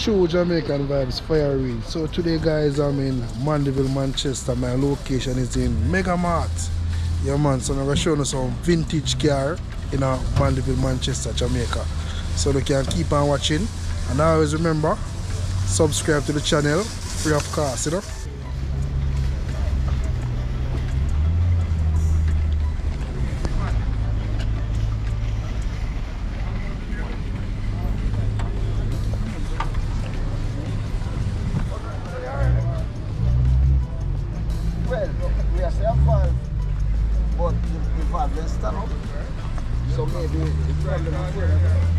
True Jamaican Vibes, Fire Reid. So today guys I'm in Mandeville, Manchester. My location is in Mega Mart. Yeah man, so I'm going to show you some vintage car in Mandeville, Manchester, Jamaica. So you can keep on watching. And always remember, subscribe to the channel, free of cost, you know. We are still 5, but the valve is stand up. So maybe the problem is where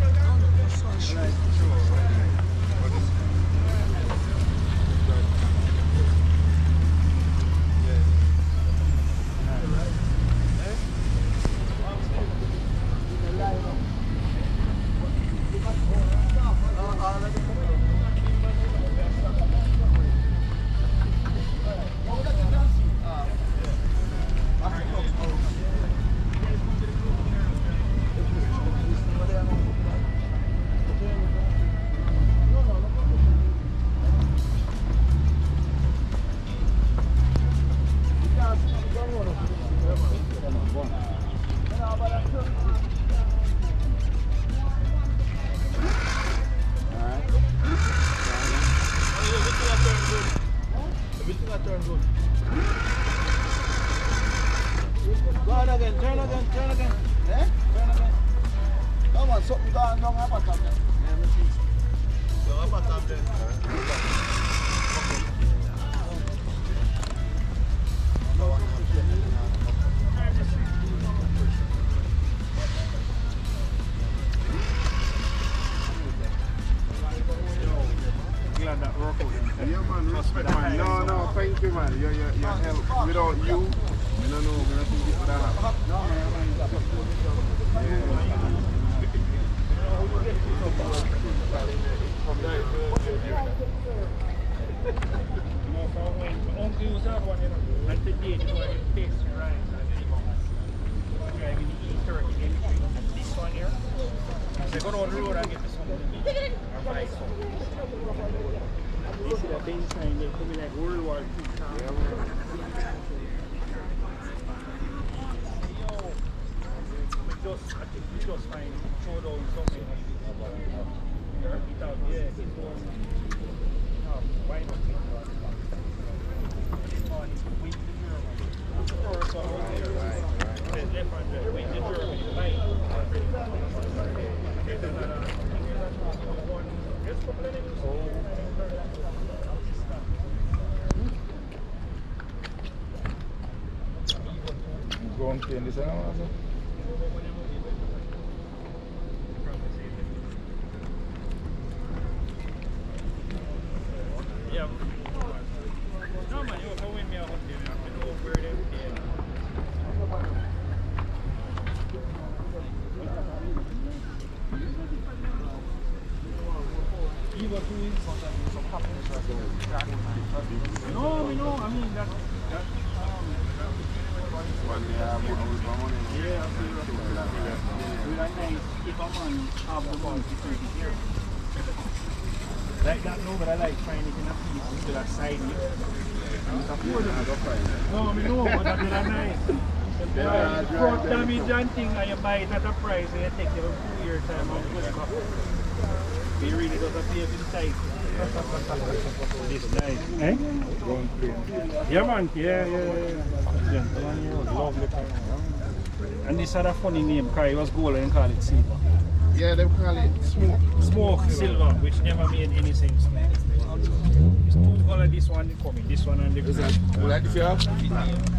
turn again. Eh? Turn again. Come on, something going wrong up at top there. Yeah, me see. Go up at top there. Glad that work out. Yeah man, respect man. No, thank you man. Your help. Without you, I don't know, we don't think it would have happened. World War II. I think we just find throw down something without why not Go and clean this now, also. Yeah. No man, you go win me a hot day. I know where they No, I mean that yeah, if a man have the ball to take it here. Like that, no, but I like trying it in a piece instead of side it. It's affordable. No, I mean, no, but that's really nice. Front damage and thing, and you buy it at a price, and you take it a 2 year time and push it up. It really doesn't pay for the size. It's nice. Eh? Yeah, man. Yeah. Gentleman here was lovely. And this had a funny name because it was gold and call it silver. Yeah, they call it smoke. Smoke silver, which never made any sense. It's two color, this one coming, this one and the Is that like this here?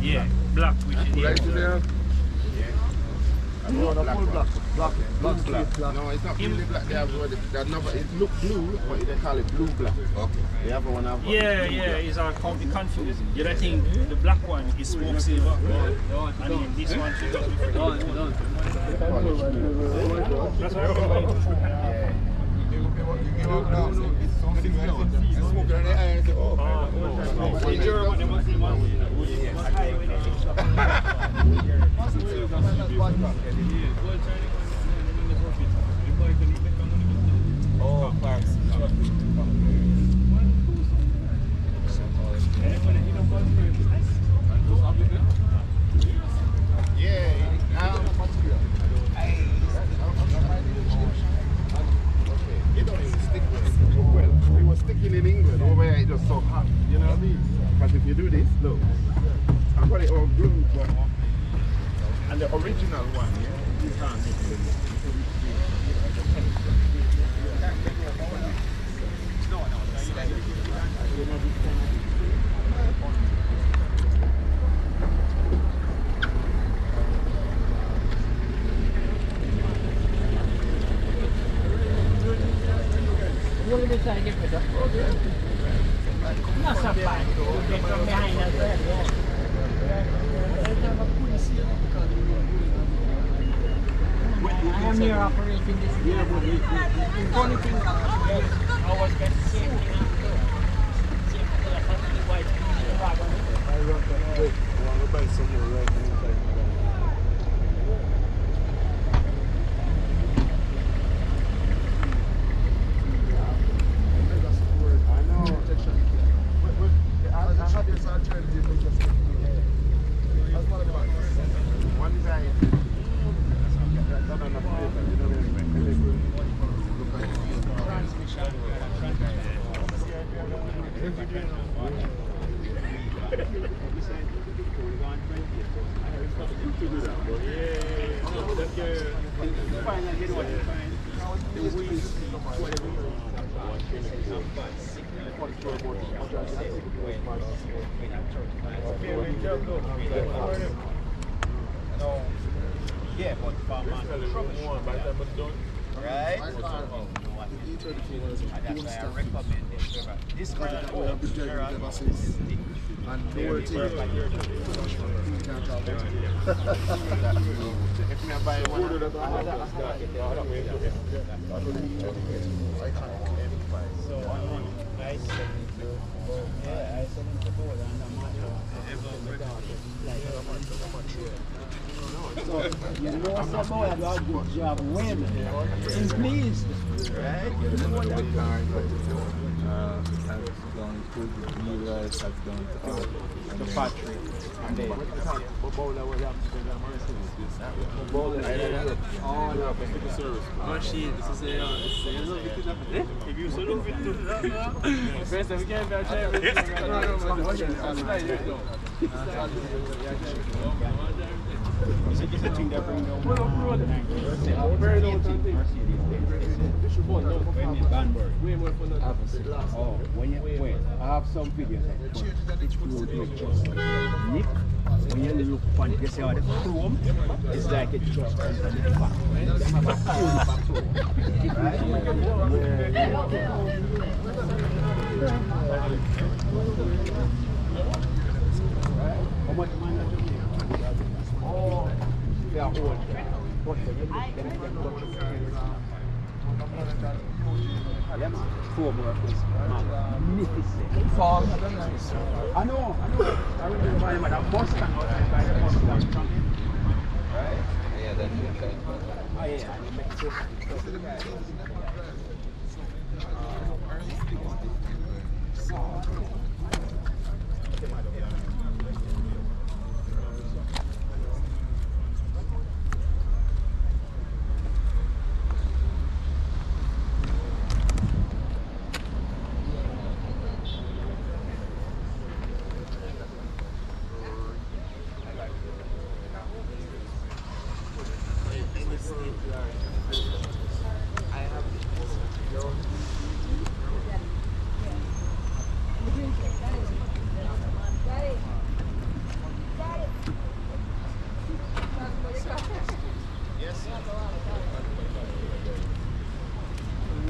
yeah, black, which is Like this here? No, the full black. Black. No, it's not really black. They have that number. It looks blue, but they call it blue black. Okay. The other one have. yeah, it's confusing. The other thing, the black one is smoke silver, and then this one should just be for That's what I'm going to Oh, thanks. Look, I got it all blue, but and the original one, yeah, you can't make it. What did they try to get rid of? Not so bad. They come behind us there. I am here operating this. Yeah, but the funny thing is, I was getting the same thing after. Same thing that happened to white people in the wagon. I want to buy some more right inside. Yeah, but right? And that's why I recommend this one. So, you know what's up, boy? I got a good job when he's pleased. Right? The factory. And then, If you sell it to first we can't It's a thing that brings down Oh, when you wait, I have some videos. Nick, when you look on it, you see how the chrome is like it just comes from the back. How much money are you? Oh, they are old. But when you look, them 4 more is magnificent. Farm. I know. I remember buying them at a bus stand outside by the bus stand. Right? yeah, that's it. Oh yeah, and it makes it.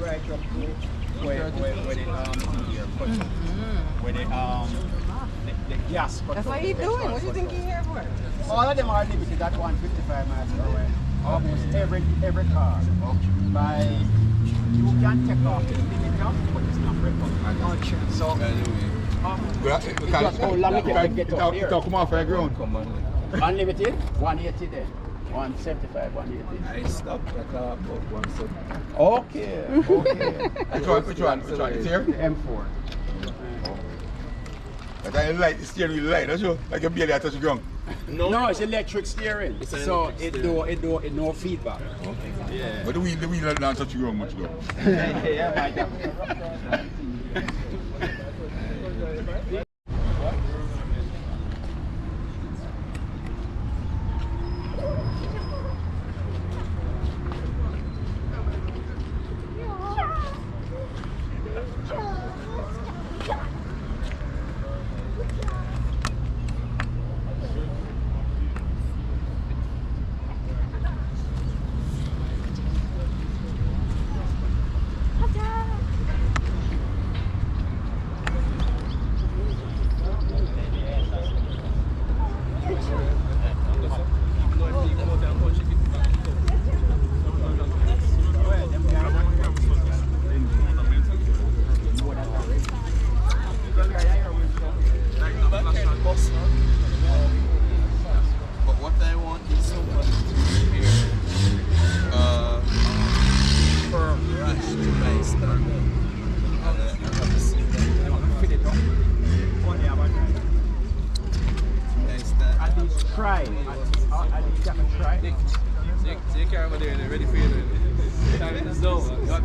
Right up where the gas. That's what he's doing. What do you think he's here for? All of them are limited at 155 miles per hour. Almost every car. By you can take off the limit now, but it's not recommended. So it's just how long it can get up here. Come off the ground. Unlimited, 180 then. 175, 180. I stopped at about 170. Okay. Which one? It's here? The M4. But I like the steering wheel light, don't you? I can barely touch the ground. No, it's electric steering. So it do no feedback. Yeah. But the wheel don't touch the ground much though.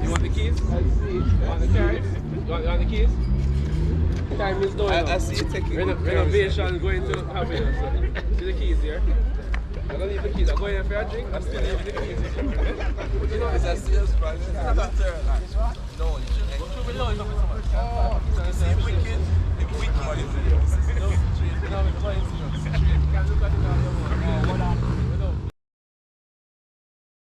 You want the keys? You want the keys? You want the keys? Time is going on. I see you taking renovation going to happen. So. See the keys here? I'm gonna leave the keys. I'm going in for a drink. I'm still leaving the keys. You know, it's a sales price. It's not a turn. No,